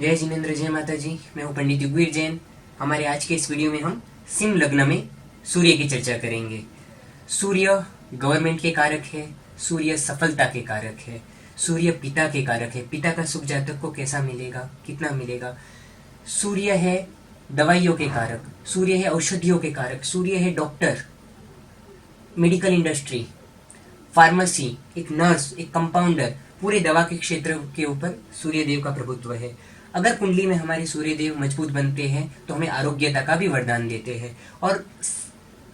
जय जिनेन्द्र, जय माता जी। मैं हूँ पंडित युगवीर जैन। हमारे आज के इस वीडियो में हम सिंह लग्न में सूर्य की चर्चा करेंगे। सूर्य गवर्नमेंट के कारक है, सूर्य सफलता के कारक है, सूर्य पिता के कारक है। पिता का सुख जातक को कैसा मिलेगा, कितना मिलेगा। सूर्य है दवाइयों के कारक, सूर्य है औषधियों के कारक, सूर्य है डॉक्टर, मेडिकल इंडस्ट्री, फार्मेसी, एक नर्स, एक कंपाउंडर, पूरे दवा के क्षेत्र के ऊपर सूर्यदेव का प्रभुत्व है। अगर कुंडली में हमारे सूर्यदेव मजबूत बनते हैं तो हमें आरोग्यता का भी वरदान देते हैं। और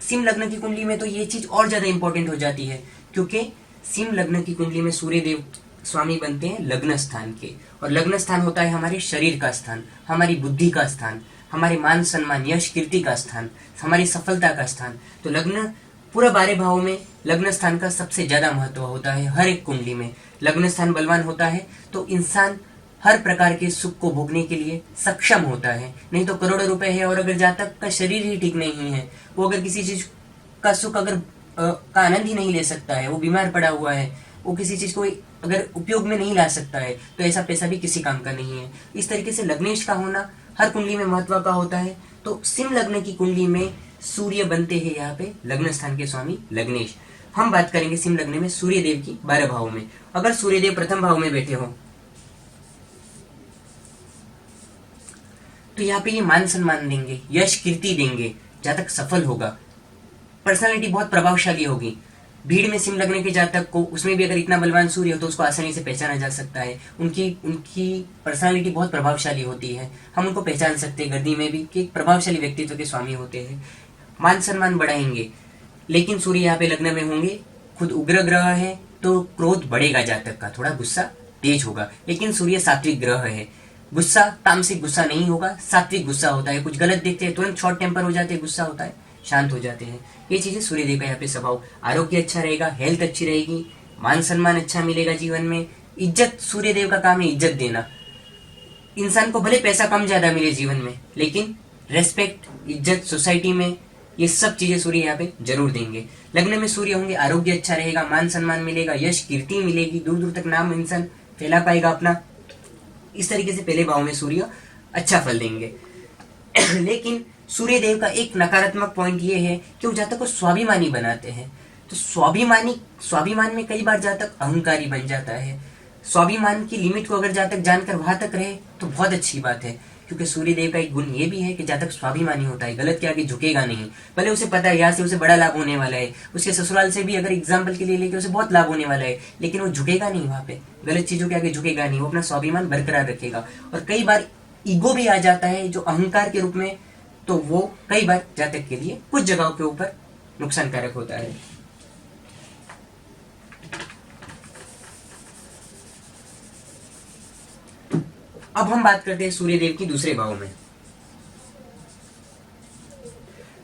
सिंह लग्न की कुंडली में तो ये चीज और ज्यादा इंपॉर्टेंट हो जाती है, क्योंकि सिंह लग्न की कुंडली में सूर्यदेव स्वामी बनते हैं लग्न स्थान के। और लग्न स्थान होता है हमारे शरीर का स्थान, हमारी बुद्धि का स्थान, हमारे मान सम्मान यश कीर्ति का स्थान, हमारी सफलता का स्थान। तो लग्न पूरा 12 भावों में लग्न स्थान का सबसे ज्यादा महत्व होता है। हर एक कुंडली में लग्न स्थान बलवान होता है तो इंसान हर प्रकार के सुख को भोगने के लिए सक्षम होता है। नहीं तो करोड़ों रुपए है और अगर जातक का शरीर ही ठीक नहीं है, वो अगर किसी चीज का सुख का आनंद ही नहीं ले सकता है, वो बीमार पड़ा हुआ है, वो किसी चीज को अगर उपयोग में नहीं ला सकता है, तो ऐसा पैसा भी किसी काम का नहीं है। इस तरीके से लग्नेश का होना हर कुंडली में महत्व का होता है। तो सिंह लग्न की कुंडली में सूर्य बनते हैं यहाँ पे लग्न स्थान के स्वामी लग्नेश। हम बात करेंगे सिंह लग्न में सूर्यदेव की 12 भावों में। अगर सूर्यदेव प्रथम भाव में बैठे हो तो यहाँ पे ये मान सम्मान देंगे, यश कीर्ति देंगे, जातक सफल होगा, पर्सनालिटी बहुत प्रभावशाली होगी। भीड़ में सिंह लगने के जातक को, उसमें भी अगर इतना बलवान सूर्य हो तो उसको आसानी से पहचाना जा सकता है। उनकी उनकी पर्सनालिटी बहुत प्रभावशाली होती है। हम उनको पहचान सकते हैं गर्दी में भी कि एक प्रभावशाली व्यक्तित्व के स्वामी होते हैं। मान सम्मान बढ़ाएंगे। लेकिन सूर्य यहाँ पे लग्न में होंगे, खुद उग्र ग्रह है तो क्रोध बढ़ेगा जातक का, थोड़ा गुस्सा तेज होगा। लेकिन सूर्य सात्विक ग्रह है, गुस्सा तामसिक गुस्सा नहीं होगा, सात्विक गुस्सा होता है। कुछ गलत देखते हैं तुरंत शॉर्ट टेम्पर हो जाते हैं, गुस्सा होता है, शांत हो जाते हैं। ये चीजें सूर्यदेव का यहाँ पे स्वभाव। आरोग्य अच्छा रहेगा, हेल्थ अच्छी रहेगी, मान सम्मान अच्छा मिलेगा जीवन में। इज्जत, सूर्यदेव का काम है इज्जत देना। इंसान को भले पैसा कम ज्यादा मिले जीवन में, लेकिन रेस्पेक्ट, इज्जत सोसाइटी में, ये सब चीजें सूर्य यहाँ पे जरूर देंगे। लग्न में सूर्य होंगे, आरोग्य अच्छा रहेगा, मान सम्मान मिलेगा, यश कीर्ति मिलेगी, दूर दूर तक नाम इंसान फैला पाएगा अपना। इस तरीके से पहले भाव में सूर्य अच्छा फल देंगे। लेकिन सूर्यदेव का एक नकारात्मक पॉइंट ये है कि वो जातक को स्वाभिमानी बनाते हैं। तो स्वाभिमान में कई बार जातक अहंकारी बन जाता है। स्वाभिमान की लिमिट को अगर जातक जानकर वहां तक रहे तो बहुत अच्छी बात है, क्योंकि सूर्यदेव का एक गुण ये भी है कि जातक स्वाभिमानी होता है, गलत के आगे झुकेगा नहीं। भले उसे पता है यहाँ से उसे बड़ा लाभ होने वाला है, उसके ससुराल से भी अगर एग्जाम्पल के लिए लेके उसे बहुत लाभ होने वाला है, लेकिन वो झुकेगा नहीं, वहां पे गलत चीजों के आगे झुकेगा नहीं, वो अपना स्वाभिमान बरकरार रखेगा। और कई बार ईगो भी आ जाता है जो अहंकार के रूप में, तो वो कई बार जातक के लिए कुछ जगहों के ऊपर नुकसानकारक होता है। अब हम बात करते हैं सूर्यदेव की दूसरे भाव में।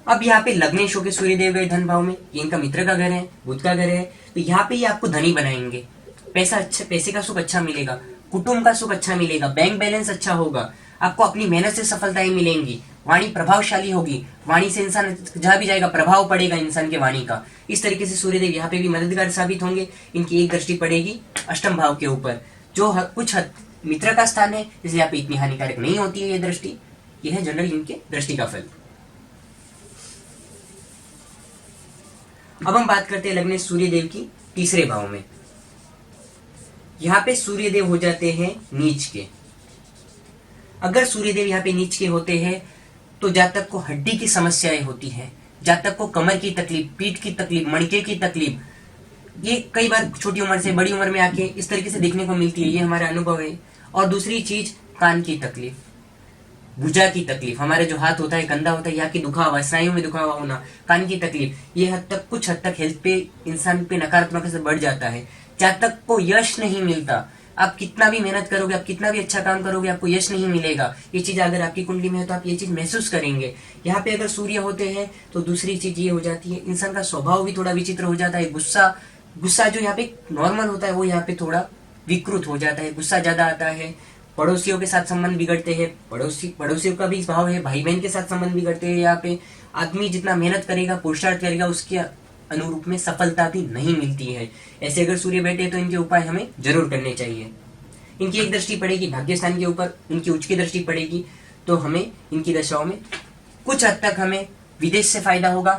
अब यहाँ पे लग्नेश होके सूर्यदेव गए धन भाव में, ये इनका मित्र का घर है, बुध का घर है। तो यहाँ पे ये आपको धनी बनाएंगे, पैसे का सुख अच्छा मिलेगा, कुटुंब का सुख अच्छा मिलेगा, बैंक बैलेंस अच्छा होगा, आपको अपनी मेहनत से सफलताएं मिलेंगी, वाणी प्रभावशाली होगी, वाणी से इंसान जहां भी जाएगा प्रभाव पड़ेगा इंसान के वाणी का। इस तरीके से सूर्यदेव यहाँ पे भी मददगार साबित होंगे। इनकी एक दृष्टि पड़ेगी अष्टम भाव के ऊपर, जो कुछ हद मित्र का स्थान है, इसलिए यहाँ पे इतनी हानिकारक नहीं होती है ये दृष्टि। यह है जनरल इनके दृष्टि का फल। अब हम बात करते हैं लग्नेश सूर्यदेव की तीसरे भाव में। यहाँ पे सूर्यदेव हो जाते हैं नीच के। अगर सूर्यदेव यहाँ पे नीच के होते हैं तो जातक को हड्डी की समस्याएं होती है, जातक को कमर की तकलीफ, पीठ की तकलीफ, मणके की तकलीफ, ये कई बार छोटी उम्र से बड़ी उम्र में आके इस तरीके से देखने को मिलती है, ये हमारा अनुभव है। और दूसरी चीज कान की तकलीफ, भुजा की तकलीफ, हमारे जो हाथ होता है, कंधा होता है, यहाँ की दुखावा, स्नायुओं में दुखावा होना, कान की तकलीफ, ये कुछ हद तक हेल्थ पे इंसान पे नकारात्मक असर बढ़ जाता है। जातक को यश नहीं मिलता, आप कितना भी मेहनत करोगे, आप कितना भी अच्छा काम करोगे, आपको यश नहीं मिलेगा। ये चीज अगर आपकी कुंडली में है तो आप ये चीज महसूस करेंगे। यहाँ पे अगर सूर्य होते हैं तो दूसरी चीज ये हो जाती है, इंसान का स्वभाव भी थोड़ा विचित्र हो जाता है। गुस्सा जो यहाँ पे नॉर्मल होता है वो यहाँ पे थोड़ा विकृत हो जाता है, गुस्सा ज्यादा आता है। पड़ोसियों के साथ संबंध बिगड़ते हैं, पड़ोसियों का भी भाव है, भाई बहन के साथ संबंध बिगड़ते हैं। यहाँ पे आदमी जितना मेहनत करेगा, पुरुषार्थ करेगा, उसके अनुरूप में सफलता भी नहीं मिलती है। ऐसे अगर सूर्य बैठे तो इनके उपाय हमें जरूर करने चाहिए। इनकी एक दृष्टि पड़ेगी भाग्य स्थान के ऊपर, उनकी उच्च की दृष्टि पड़ेगी, तो हमें इनकी दशाओं में कुछ हद तक हमें विदेश से फायदा होगा,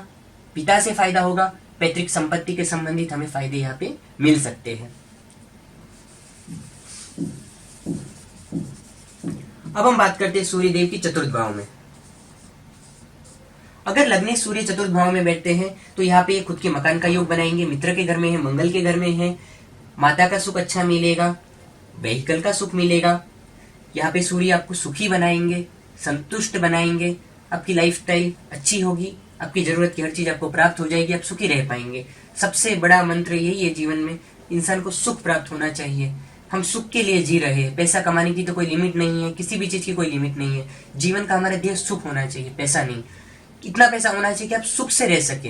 पिता से फायदा होगा, पैतृक संपत्ति के संबंधित हमें फायदे यहाँ पे मिल सकते हैं। अब हम बात करते हैं सूर्यदेव की चतुर्थ भाव में। अगर लग्न सूर्य चतुर्थ भाव में बैठते हैं तो यहाँ पे खुद के मकान का योग बनाएंगे, मित्र के घर में है, मंगल के घर में है, माता का सुख अच्छा मिलेगा, व्हीकल का सुख मिलेगा। यहाँ पे सूर्य आपको सुखी बनाएंगे, संतुष्ट बनाएंगे, आपकी लाइफस्टाइल अच्छी होगी, आपकी जरूरत की हर चीज आपको प्राप्त हो जाएगी, आप सुखी रह पाएंगे। सबसे बड़ा मंत्र यही है जीवन में, इंसान को सुख प्राप्त होना चाहिए। हम सुख के लिए जी रहे हैं, पैसा कमाने की तो कोई लिमिट नहीं है, किसी भी चीज की कोई लिमिट नहीं है। जीवन का हमारा ध्येय सुख होना चाहिए, पैसा नहीं। इतना पैसा होना चाहिए कि आप सुख से रह सके,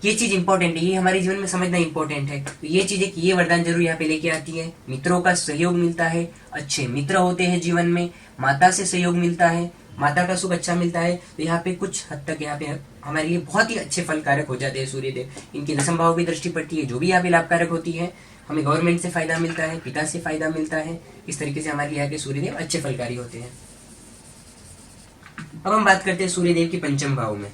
ये चीज इंपॉर्टेंट है, ये हमारे जीवन में समझना इंपॉर्टेंट है। तो ये चीज एक ये वरदान जरूर यहाँ पे लेके आती है। मित्रों का सहयोग मिलता है, अच्छे मित्र होते हैं जीवन में, माता से सहयोग मिलता है, माता का सुख अच्छा मिलता है। तो यहाँ पे कुछ हद तक यहाँ पे हमारे लिए बहुत ही अच्छे फलकारक हो जाते हैं सूर्यदेव। इनकी दशम भाव की दृष्टि पड़ती है, जो भी यहाँ पे लाभकारक होती है। हमें गवर्नमेंट से फायदा मिलता है, पिता से फायदा मिलता है। इस तरीके से हमारे यहाँ के सूर्यदेव अच्छे फलकारी होते हैं। अब हम बात करते हैं सूर्यदेव की पंचम भाव में।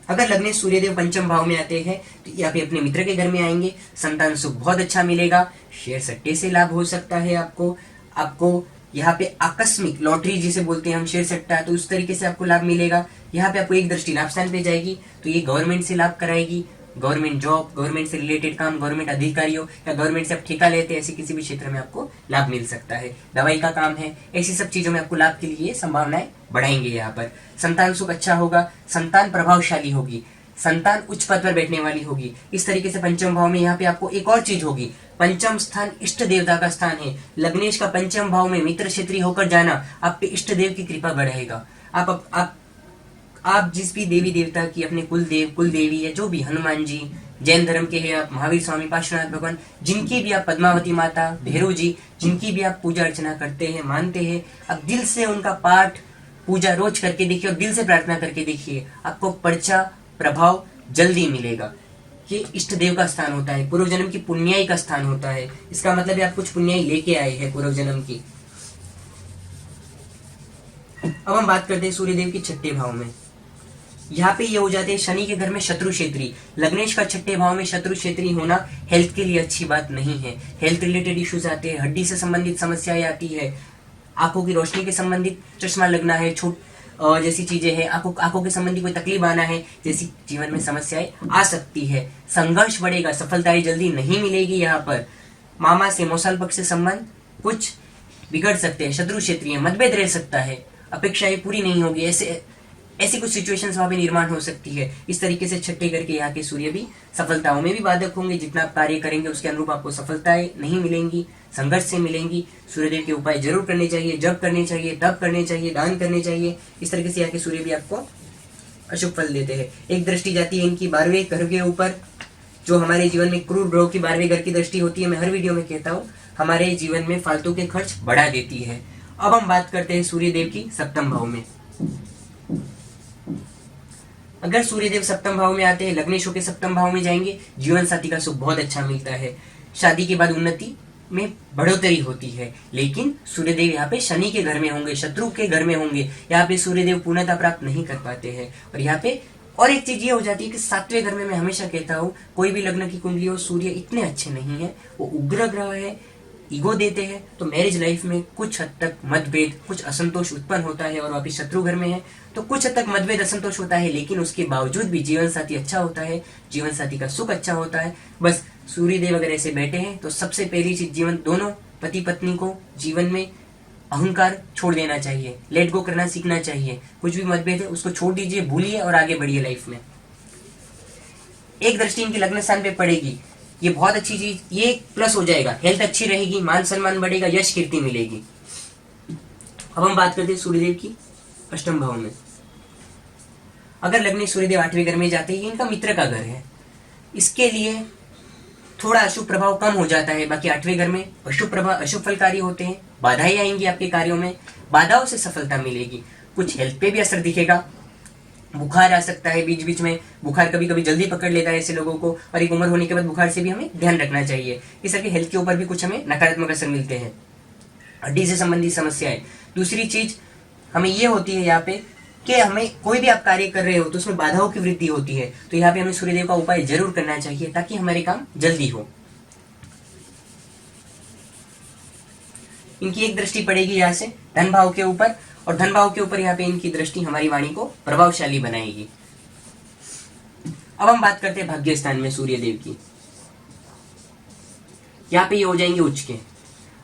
अगर लग्न सूर्यदेव पंचम भाव में आते हैं तो यहाँ पे अपने मित्र के घर में आएंगे, संतान सुख बहुत अच्छा मिलेगा, शेयर सट्टे से लाभ हो सकता है आपको यहाँ पे आकस्मिक लॉटरी जिसे बोलते हैं हम, शेयर सट्टा, तो उस तरीके से आपको लाभ मिलेगा। यहाँ पे आपको एक दृष्टि लाभ स्थान पे जाएगी तो ये गवर्नमेंट से लाभ कराएगी, गवर्नमेंट जॉब, गवर्नमेंट से रिलेटेड काम, गवर्नमेंट अधिकारियों या गवर्नमेंट से आप ठेका लेते हैं, ऐसे किसी भी क्षेत्र में आपको लाभ मिल सकता है। दवाई का काम है, ऐसी सब चीजों में आपको लाभ के लिए संभावनाएं बढ़ाएंगे। यहाँ पर संतान सुख अच्छा होगा, संतान प्रभावशाली होगी, संतान उच्च पद पर बैठने वाली होगी। इस तरीके से पंचम भाव में यहाँ पे आपको एक और चीज होगी, पंचम स्थान इष्ट देवता का स्थान है। लग्नेश का पंचम भाव में मित्र क्षेत्रीय होकर जाना आप पे इष्ट देव की कृपा बढ़ाएगा। आप जिस भी देवी देवता की, अपने कुल देवी या जो भी, हनुमान जी, जैन धर्म के हैं आप, महावीर स्वामी, पार्श्वनाथ भगवान, जिनकी भी आप, पद्मावती माता, भैरव जी, जिनकी भी आप पूजा अर्चना करते हैं, मानते हैं, अब दिल से उनका पाठ पूजा रोज करके देखिए और दिल से प्रार्थना करके देखिए, आपको पर्चा प्रभाव जल्दी मिलेगा। ये इष्ट देव का स्थान होता है, पूर्व जन्म की पुण्याई का स्थान होता है। इसका मतलब है आप कुछ पुण्याई लेके आए हैं पूर्व जन्म की। अब हम बात करते हैं सूर्यदेव के छठे भाव में। यहाँ पे ये हो जाते हैं शनि के घर में शत्रु क्षेत्री। लग्नेश का छठे भाव में शत्रु क्षेत्री होना हेल्थ के लिए अच्छी बात नहीं है। हेल्थ रिलेटेड इश्यूज आते हैं, हड्डी से संबंधित समस्याएं आती है, आंखों की रोशनी के संबंधित चश्मा लगना है, जैसी चीजें हैं, आंखों के संबंधी कोई तकलीफ आना है, जैसी जीवन में समस्याएं आ सकती है। संघर्ष बढ़ेगा, सफलताएं जल्दी नहीं मिलेगी। यहाँ पर मामा से, मौसाल पक्ष से संबंध कुछ बिगड़ सकते हैं, शत्रु क्षेत्रीय मतभेद रह सकता है, अपेक्षाएं पूरी नहीं होगी, ऐसी कुछ सिचुएशंस वहां पे निर्माण हो सकती है। इस तरीके से छठे घर के यहाँ के सूर्य भी सफलताओं में भी बाधक होंगे। जितना आप कार्य करेंगे उसके अनुरूप आपको सफलताएं नहीं मिलेंगी, संघर्ष से मिलेंगी। सूर्यदेव के उपाय जरूर करने चाहिए, जप करने चाहिए, तप करने चाहिए, दान करने चाहिए। इस तरीके से यहाँ के सूर्य भी आपको अशुभ फल देते हैं। एक दृष्टि जाती है इनकी 12वें घर के ऊपर, जो हमारे जीवन में क्रूर ग्रह की 12वें घर की दृष्टि होती है। मैं हर वीडियो में कहता हूँ, हमारे जीवन में फालतू के खर्च बढ़ा देती है। अब हम बात करते हैं सूर्यदेव की सप्तम भाव में। अगर सूर्यदेव सप्तम भाव में आते हैं, लग्नेशों के सप्तम भाव में जाएंगे, जीवन साथी का सुख बहुत अच्छा मिलता है, शादी के बाद उन्नति में बढ़ोतरी होती है। लेकिन सूर्यदेव यहाँ पे शनि के घर में होंगे, शत्रु के घर में होंगे, यहाँ पे सूर्यदेव पूर्णता प्राप्त नहीं कर पाते हैं। और यहाँ पे और एक चीज ये हो जाती है कि 7वें घर में, मैं हमेशा कहता हूँ, कोई भी लग्न की कुंडली हो, सूर्य इतने अच्छे नहीं है, वो उग्र ग्रह है, ईगो देते हैं, तो मैरिज लाइफ में कुछ हद तक मतभेद, कुछ असंतोष उत्पन्न होता है। और वापिस शत्रु घर में है तो कुछ हद तक मतभेद, असंतोष होता है, लेकिन उसके बावजूद भी जीवन साथी अच्छा होता है, जीवन साथी का सुख अच्छा होता है। बस सूर्यदेव अगर ऐसे बैठे हैं तो सबसे पहली चीज, जीवन दोनों पति पत्नी को जीवन में अहंकार छोड़ देना चाहिए, लेट गो करना सीखना चाहिए। कुछ भी मतभेद है उसको छोड़ दीजिए, भूलिए और आगे बढ़िए लाइफ में। एक दृष्टि इनकी लग्न स्थान पे पड़ेगी, ये बहुत अच्छी चीज, ये प्लस हो जाएगा, हेल्थ अच्छी रहेगी, मान सम्मान बढ़ेगा, यश कीर्ति मिलेगी। अब हम बात करते हैं सूर्यदेव की अष्टम भाव में। अगर लग्न सूर्यदेव 8वें घर में जाते हैं, ये इनका मित्र का घर है, इसके लिए थोड़ा अशुभ प्रभाव कम हो जाता है। बाकी 8वें घर में अशुभ प्रभाव, अशुभ फलकारी होते हैं, बाधाएं आएंगी आपके कार्यों में, बाधाओं से सफलता मिलेगी, कुछ हेल्थ पे भी असर दिखेगा, बुखार आ सकता है बीच बीच में, बुखार कभी कभी जल्दी पकड़ लेता है ऐसे लोगों को, और एक उम्र होने के बाद बुखार से भी हमें ध्यान रखना चाहिए। इस तरह के हेल्थ के ऊपर भी कुछ हमें नकारात्मक असर मिलते हैं। हड्डी से संबंधित समस्याएं। दूसरी चीज हमें ये होती है यहाँ पे कि हमें कोई भी आप कार्य कर रहे हो तो उसमें बाधाओं की वृद्धि होती है, तो यहाँ पे हमें सूर्यदेव का उपाय जरूर करना चाहिए ताकि हमारे काम जल्दी हो। इनकी एक दृष्टि पड़ेगी यहाँ से धन भाव के ऊपर, और धन भाव के ऊपर यहाँ पे इनकी दृष्टि हमारी वाणी को प्रभावशाली बनाएगी। अब हम बात करते हैं भाग्य स्थान में सूर्यदेव की। यहाँ पे ये हो जाएंगे उच्च के।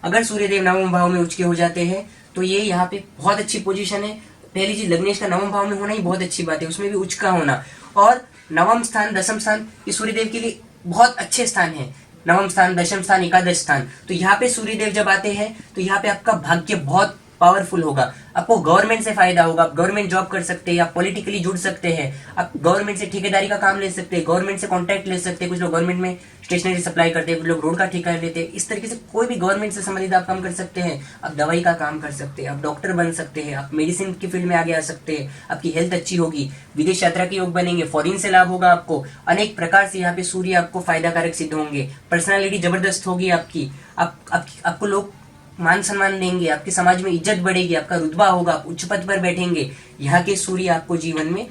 अगर सूर्यदेव नवम भाव में उच्च के हो जाते हैं तो ये यहाँ पे बहुत अच्छी पोजीशन है। पहली चीज, लग्नेश का नवम भाव में होना ही बहुत अच्छी बात है, उसमें भी उच्च का होना। और नवम स्थान, दसम स्थान, ये सूर्यदेव के लिए बहुत अच्छे स्थान है। नवम स्थान, दशम स्थान, एकादश स्थान, तो यहाँ पे सूर्यदेव जब आते हैं तो यहाँ पे आपका भाग्य बहुत पावरफुल होगा। आपको गवर्नमेंट से फायदा होगा, आप गवर्नमेंट जॉब कर सकते हैं, आप पॉलिटिकली जुड़ सकते हैं, आप गवर्नमेंट से ठेकेदारी का काम ले सकते हैं, गवर्नमेंट से कॉन्ट्रैक्ट ले सकते हैं। कुछ लोग गवर्नमेंट में स्टेशनरी सप्लाई करते हैं, कुछ लोग रोड का ठेका लेते हैं। इस तरीके से कोई भी गवर्नमेंट से संबंधित आप काम कर सकते हैं। आप दवाई का काम कर सकते हैं, आप डॉक्टर बन सकते हैं, आप मेडिसिन की फील्ड में आगे आ सकते हैं, आपकी हेल्थ अच्छी होगी, विदेश यात्रा के योग बनेंगे, फॉरेन से लाभ होगा आपको। अनेक प्रकार से यहाँ पे सूर्य आपको फायदा कारक सिद्ध होंगे। पर्सनालिटी जबरदस्त होगी आपकी, आपको लोग मान सम्मान देंगे, आपके समाज में इज्जत बढ़ेगी, आपका रुतबा होगा, आप उच्च पद पर बैठेंगे। यहाँ के सूर्य आपको जीवन में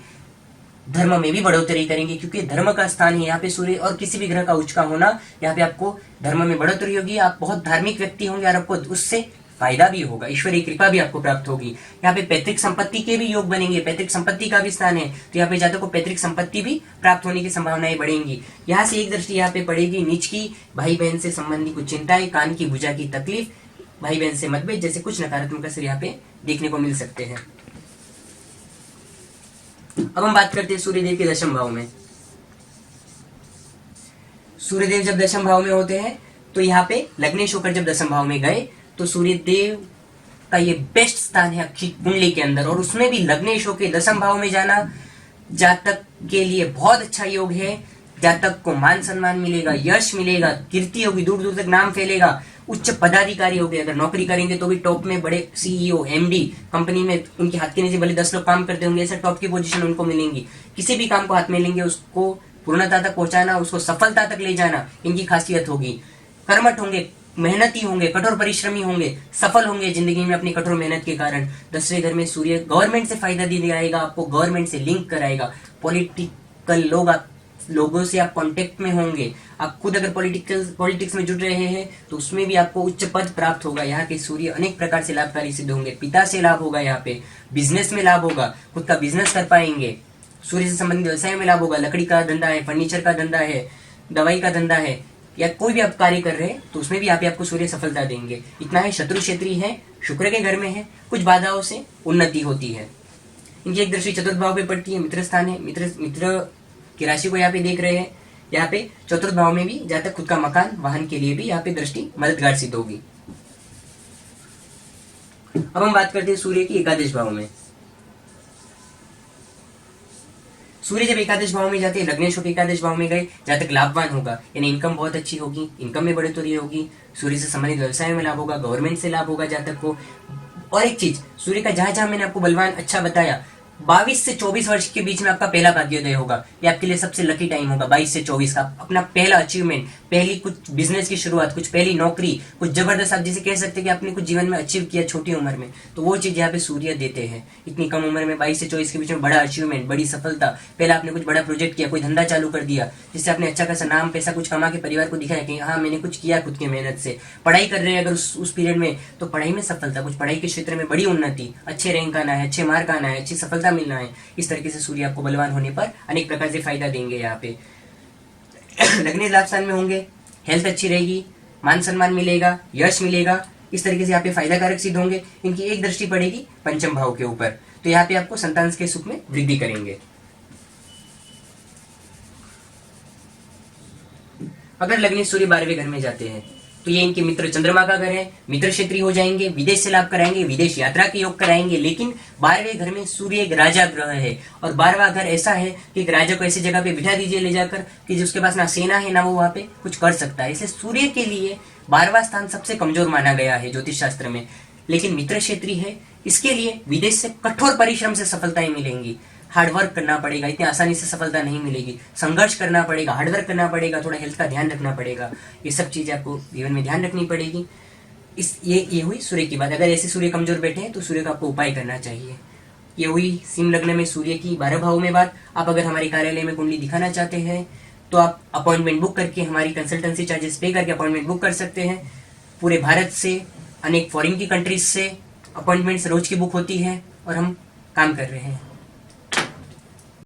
धर्म में भी बढ़ोतरी करेंगे, क्योंकि धर्म का स्थान है यहाँ पे सूर्य और किसी भी ग्रह का उच्च का होना। यहाँ पे आपको धर्म में बढ़ोतरी होगी, आप बहुत धार्मिक व्यक्ति होंगे और आपको उससे फायदा भी होगा, ईश्वरीय कृपा भी आपको प्राप्त होगी। यहाँ पे पैतृक संपत्ति के भी योग बनेंगे, पैतृक संपत्ति का भी स्थान है, तो यहाँ पे जातक को पैतृक संपत्ति भी प्राप्त होने की संभावनाएं बढ़ेंगी। यहाँ से एक दृष्टि यहाँ पे पड़ेगी नीच की, भाई बहन से संबंधी कुछ चिंताएं, कान की भुजा की तकलीफ, भाई बहन से मतभेद जैसे कुछ नकारात्मक असर यहाँ पे देखने को मिल सकते हैं। अब हम बात करते हैं सूर्यदेव के दशम भाव में। सूर्यदेव जब दशम भाव में होते हैं तो यहाँ पे लग्नेश होकर जब दशम भाव में गए तो सूर्यदेव का ये बेस्ट स्थान है आपकी कुंडली के अंदर, और उसमें भी लग्नेश होकर दशम भाव में जाना जातक के लिए बहुत अच्छा योग है। जातक को मान सम्मान मिलेगा, यश मिलेगा, कीर्ति होगी, दूर दूर तक नाम फैलेगा, उच्च पदाधिकारी हो गए। अगर नौकरी करेंगे तो भी टॉप में बड़े सीईओ, एमडी, कंपनी में उनके हाथ के नीचे भले 10 लोग काम करते होंगे, ऐसे टॉप की पोजीशन उनको मिलेंगी। किसी भी काम को हाथ में लेंगे उसको पूर्णता तक पहुंचाना, उसको सफलता तक ले जाना, इनकी खासियत होगी। कर्मठ होंगे, मेहनती होंगे, कठोर परिश्रमी होंगे, सफल होंगे जिंदगी में अपनी कठोर मेहनत के कारण। 10वें घर में सूर्य गवर्नमेंट से फायदा दिलाएगा, आपको गवर्नमेंट से लिंक कराएगा। पॉलिटिकल लोगों से आप कांटेक्ट में होंगे। आप खुद अगर पॉलिटिक्स में जुड़ रहे हैं तो उसमें भी आपको उच्च पद प्राप्त होगा। यहाँ के सूर्य अनेक प्रकार से लाभकारी सिद्ध होंगे। पिता से लाभ होगा, यहाँ पे बिजनेस में लाभ होगा, खुद का बिजनेस कर पाएंगे। सूर्य से संबंधित व्यवसाय में लाभ होगा, लकड़ी का धंधा है, फर्नीचर का धंधा है, दवाई का धंधा है, या कोई भी आप कार्य कर रहे हैं तो उसमें भी आपको सूर्य सफलता देंगे। इतना है, शत्रु क्षेत्री है, शुक्र के घर में है, कुछ बाधाओं से उन्नति होती है। इनकी एक दृष्टि चतुर्थ भाव पे पड़ती है, मित्र स्थान है, मित्र की राशि को यहाँ पे देख रहे हैं। यहाँ पे चतुर्थ भाव में भी जातक खुद का मकान, वाहन के लिए भी यहाँ पे दृष्टि मददगार सिद्ध होगी। अब हम बात करते हैं सूर्य की एकादश भाव में। सूर्य जब एकादश भाव में जाते हैं, लग्नेश होकर एकादश भाव में गए, जातक लाभवान होगा, यानी इनकम बहुत अच्छी होगी, इनकम में बढ़ोतरी होगी, सूर्य से संबंधित व्यवसाय में लाभ होगा, गवर्नमेंट से लाभ होगा जातक को। और एक चीज, सूर्य का जहां जहां मैंने आपको बलवान अच्छा बताया, 22 से 24 वर्ष के बीच में आपका पहला भाग्योदय होगा। ये आपके लिए सबसे लकी टाइम होगा। 22 से 24 का अपना पहला अचीवमेंट, पहली कुछ बिजनेस की शुरुआत, कुछ पहली नौकरी, कुछ जबरदस्त, आप जिसे कह सकते हैं कि आपने कुछ जीवन में अचीव किया छोटी उम्र में, तो वो चीज यहाँ पे सूर्य देते हैं। इतनी कम उम्र में 22 से 24 के बीच में बड़ा अचीवमेंट, बड़ी सफलता, पहला आपने कुछ बड़ा प्रोजेक्ट किया, कोई धंधा चालू कर दिया जिससे आपने अच्छा खासा नाम पैसा कुछ कमा के परिवार को दिखाया कि हाँ मैंने कुछ किया खुद की मेहनत से। पढ़ाई कर रहे हैं अगर उस पीरियड में, तो पढ़ाई में सफलता, कुछ पढ़ाई के क्षेत्र में बड़ी उन्नति, अच्छे रैंक आना है, अच्छे मार्क आना है, अच्छी सफलता मिलना है। इस तरीके से सूर्य आपको बलवान होने पर अनेक प्रकार से फायदा देंगे। यहाँ पे लग्नेश लाभ स्थान में होंगे, हेल्थ अच्छी रहेगी, मान सम्मान मिलेगा, यश मिलेगा, इस तरीके से यहाँ पे फायदा कारक सिद्ध होंगे। इनकी एक दृष्टि पड़ेगी पंचम भाव के ऊपर, तो यहाँ पे आपको संतान के सुख में वृद्धि करेंगे। अगर लग्नेश सूर्य 12वें घर में जाते हैं तो ये इनके मित्र चंद्रमा का घर है, मित्र क्षेत्रीय हो जाएंगे, विदेश से लाभ कराएंगे, विदेश यात्रा के योग कराएंगे। लेकिन 12वें घर में सूर्य एक राजा ग्रह है, और 12वां घर ऐसा है कि एक राजा को ऐसी जगह पे बिठा दीजिए ले जाकर कि जिसके पास ना सेना है ना वो वहां पे कुछ कर सकता है। इसलिए सूर्य के लिए 12वां स्थान सबसे कमजोर माना गया है ज्योतिष शास्त्र में। लेकिन मित्र क्षेत्रीय है, इसके लिए विदेश से कठोर परिश्रम से सफलताएं मिलेंगी। हार्डवर्क करना पड़ेगा, इतनी आसानी से सफलता नहीं मिलेगी, संघर्ष करना पड़ेगा, हार्डवर्क करना पड़ेगा, थोड़ा हेल्थ का ध्यान रखना पड़ेगा, ये सब चीज़ें आपको जीवन में ध्यान रखनी पड़ेगी। ये हुई सूर्य की बात। अगर ऐसे सूर्य कमजोर बैठे हैं तो सूर्य का आपको उपाय करना चाहिए। ये हुई सिंह लग्न में सूर्य की 12 भावों में बात। आप अगर हमारे कार्यालय में कुंडली दिखाना चाहते हैं तो आप अपॉइंटमेंट बुक करके हमारी कंसल्टेंसी चार्जेस पे करके अपॉइंटमेंट बुक कर सकते हैं। पूरे भारत से, अनेक फॉरेन की कंट्रीज से अपॉइंटमेंट्स रोज की बुक होती है और हम काम कर रहे हैं।